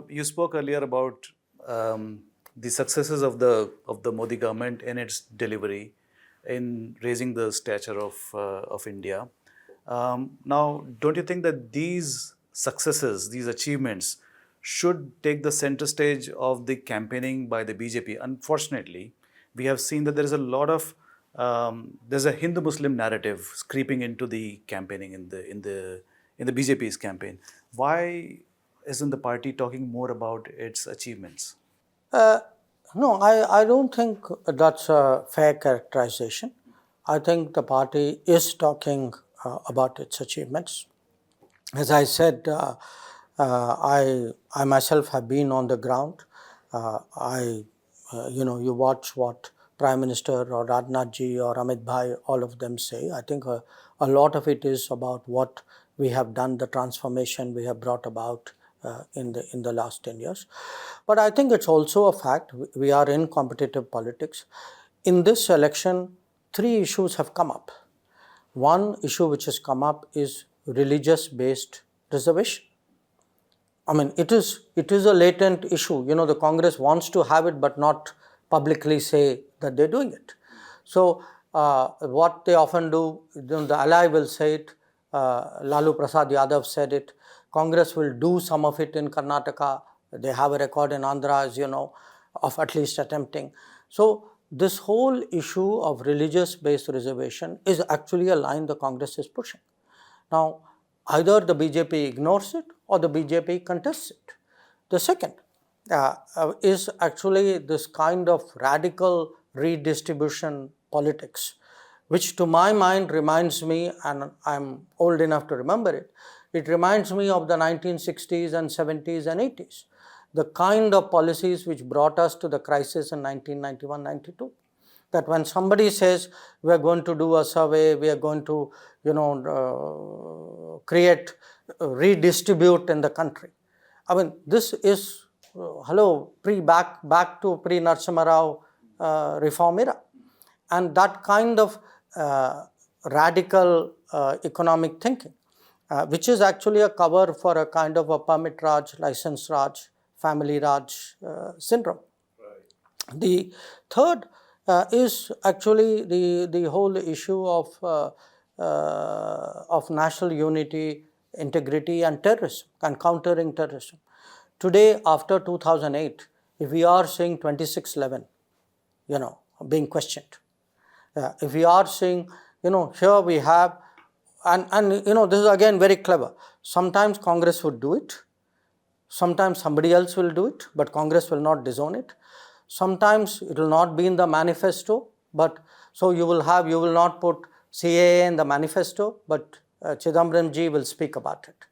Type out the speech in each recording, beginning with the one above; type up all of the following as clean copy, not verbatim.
You spoke earlier about the successes of the Modi government in its delivery in raising the stature of India. Now, don't you think that these successes, these achievements, should take the center stage of the campaigning by the BJP? Unfortunately, we have seen that there is a lot of there's a Hindu-Muslim narrative creeping into the campaigning in the BJP's campaign. Why isn't the party talking more about its achievements? No, I don't think that's a fair characterization. I think the party is talking about its achievements. As I said, I myself have been on the ground. You watch what Prime Minister or Rajnath ji or Amit Bhai, all of them say. I think a lot of it is about what we have done, the transformation we have brought about in the last 10 years. But I think it's also a fact, we are in competitive politics. In this election, 3 issues have come up. One issue which has come up is religious-based reservation. I mean, it is a latent issue. You know, the Congress wants to have it, but not publicly say that they're doing it. So, what they often do, the ally will say it, Lalu Prasad Yadav said it, Congress will do some of it in Karnataka, they have a record in Andhra, as you know, of at least attempting. So, this whole issue of religious-based reservation is actually a line the Congress is pushing. Now, either the BJP ignores it or the BJP contests it. The second is actually this kind of radical redistribution politics, which to my mind reminds me, and I'm old enough to remember it, it reminds me of the 1960s and 70s and 80s, the kind of policies which brought us to the crisis in 1991-92. That when somebody says, we are going to do a survey, we are going to, create, redistribute in the country. I mean, this is, back to pre-Narasimha Rao reform era. And that kind of radical economic thinking, which is actually a cover for a kind of a permit Raj, license Raj, family Raj syndrome. Right. The third is actually the whole issue of national unity, integrity and terrorism and countering terrorism. Today, after 2008, if we are seeing 2611, being questioned, if we are seeing, here we have, and this is again very clever. Sometimes Congress would do it, sometimes somebody else will do it, but Congress will not disown it. Sometimes it will not be in the manifesto, but so you will not put CAA in the manifesto, but Chidambaram ji will speak about it.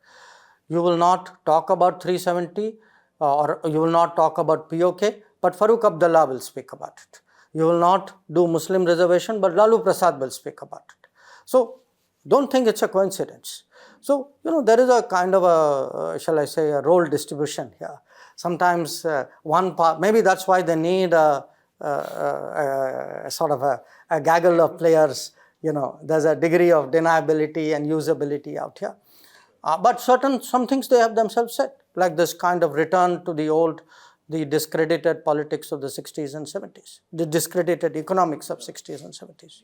You will not talk about 370 or you will not talk about POK, but Farooq Abdullah will speak about it. You will not do Muslim reservation, but Lalu Prasad will speak about it. So, don't think it's a coincidence. So, there is a kind of a role distribution here. Sometimes one part, maybe that's why they need a sort of a gaggle of players. There's a degree of deniability and usability out here. But some things they have themselves said, like this kind of return to the discredited politics of the 60s and 70s, the discredited economics of 60s and 70s.